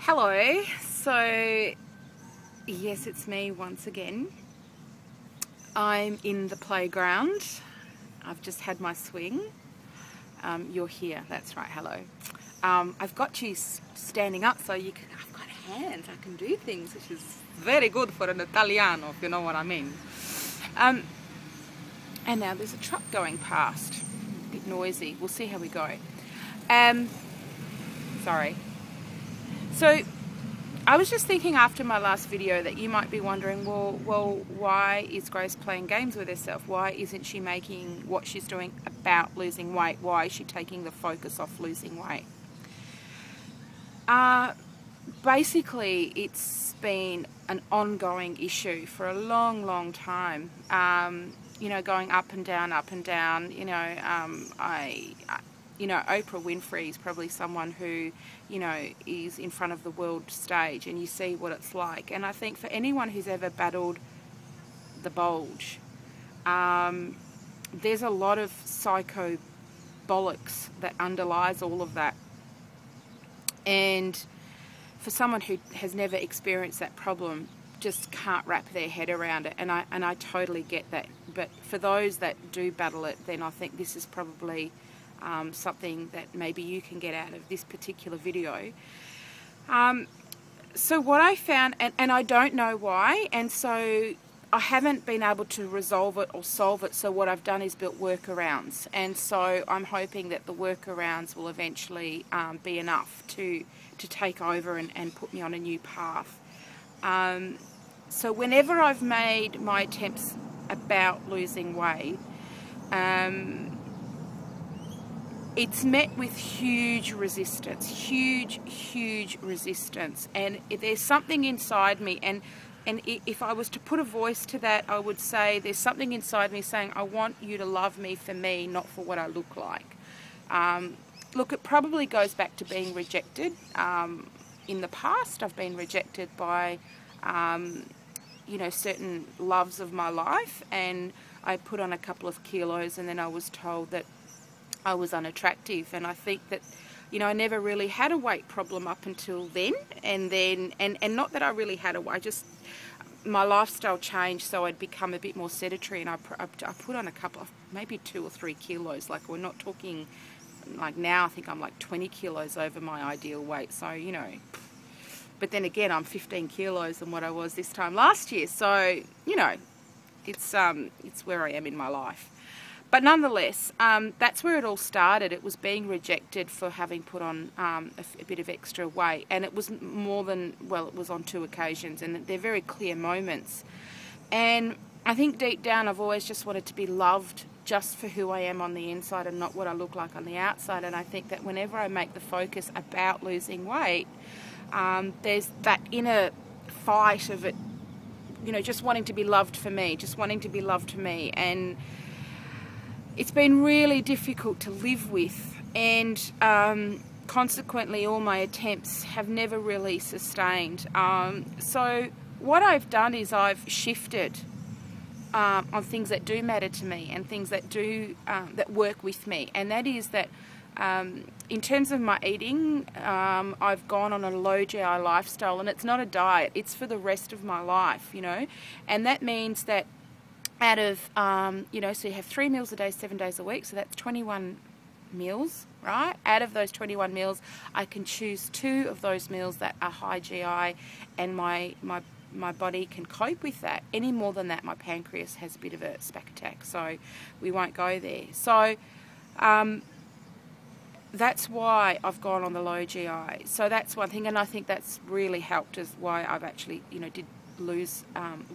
Hello, so yes, it's me once again. I'm in the playground. I've just had my swing. You're here, that's right, hello. I've got you standing up so you can, I've got hands, I can do things, which is very good for an Italiano, if you know what I mean. And now there's a truck going past, a bit noisy, we'll see how we go. Sorry. So, I was just thinking after my last video that you might be wondering, well, why is Grace playing games with herself? Why isn't she making what she's doing about losing weight? Why is she taking the focus off losing weight? Basically, it's been an ongoing issue for a long time. You know, going up and down, you know, Oprah Winfrey is probably someone who, you know, is in front of the world stage and you see what it's like. And I think for anyone who's ever battled the bulge, there's a lot of psycho-bollocks that underlies all of that. And for someone who has never experienced that problem, just can't wrap their head around it. And I totally get that. But for those that do battle it, then I think this is probably something that maybe you can get out of this particular video. So what I found, and I don't know why, and so I haven't been able to resolve it or solve it, so what I've done is built workarounds, and so I'm hoping that the workarounds will eventually be enough to take over and put me on a new path. So whenever I've made my attempts about losing weight, it's met with huge resistance, huge resistance, and there's something inside me, and if I was to put a voice to that, I would say there's something inside me saying, I want you to love me for me, not for what I look like. Look, it probably goes back to being rejected. In the past, I've been rejected by, you know, certain loves of my life, and I put on a couple of kilos, and then I was told that I was unattractive. And I think that, you know, I never really had a weight problem up until then, and not that I really had I just, my lifestyle changed, so I'd become a bit more sedentary, and I put on a couple of, maybe 2 or 3 kilos, like we're not talking, like now I think I'm like 20 kilos over my ideal weight, so, you know, but then again, I'm 15 kilos than what I was this time last year, so, you know, it's where I am in my life. But nonetheless, that's where it all started. It was being rejected for having put on a bit of extra weight. And it was more than, well, it was on 2 occasions. And they're very clear moments. And I think deep down I've always just wanted to be loved just for who I am on the inside and not what I look like on the outside. And I think that whenever I make the focus about losing weight, there's that inner fight of it, you know, just wanting to be loved for me, just wanting to be loved for me. And it's been really difficult to live with, and consequently all my attempts have never really sustained. So what I've done is I've shifted on things that do matter to me and things that do that work with me, and that is that in terms of my eating, I've gone on a low GI lifestyle, and it's not a diet, it's for the rest of my life, you know, and that means that out of, you know, so you have 3 meals a day, 7 days a week, so that's 21 meals, right? Out of those 21 meals, I can choose 2 of those meals that are high GI, and my body can cope with that. Any more than that, my pancreas has a bit of a spack attack, so we won't go there. So that's why I've gone on the low GI. So that's one thing, and I think that's really helped, is why I've actually, you know, did lose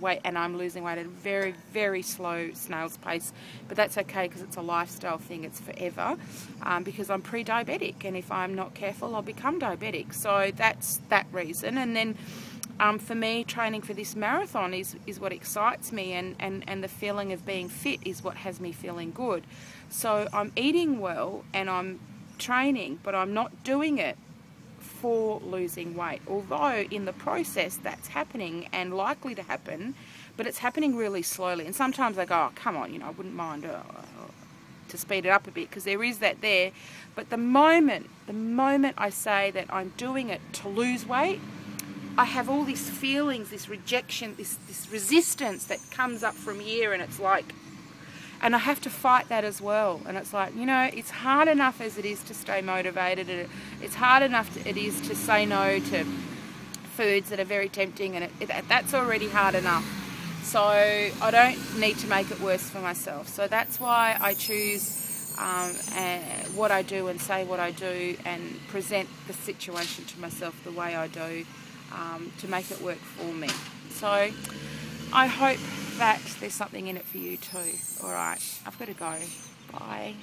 weight, and I'm losing weight at a very slow snail's pace, but that's okay because it's a lifestyle thing, it's forever, because I'm pre-diabetic, and if I'm not careful I'll become diabetic. So that's that reason. And then for me, training for this marathon is what excites me, and the feeling of being fit is what has me feeling good. So I'm eating well and I'm training, but I'm not doing it for losing weight, although in the process that's happening and likely to happen, but it's happening really slowly. And sometimes I go, oh, come on, you know, I wouldn't mind to speed it up a bit, because there is that there. But the moment I say that I'm doing it to lose weight, I have all these feelings, this rejection, this resistance that comes up from here, and it's like, and I have to fight that as well. And it's like, you know, it's hard enough as it is to stay motivated, and it's hard enough it is to say no to foods that are very tempting, and that's already hard enough. So I don't need to make it worse for myself. So that's why I choose what I do and say what I do and present the situation to myself the way I do, to make it work for me. So I hope that there's something in it for you too. Alright, I've got to go. Bye.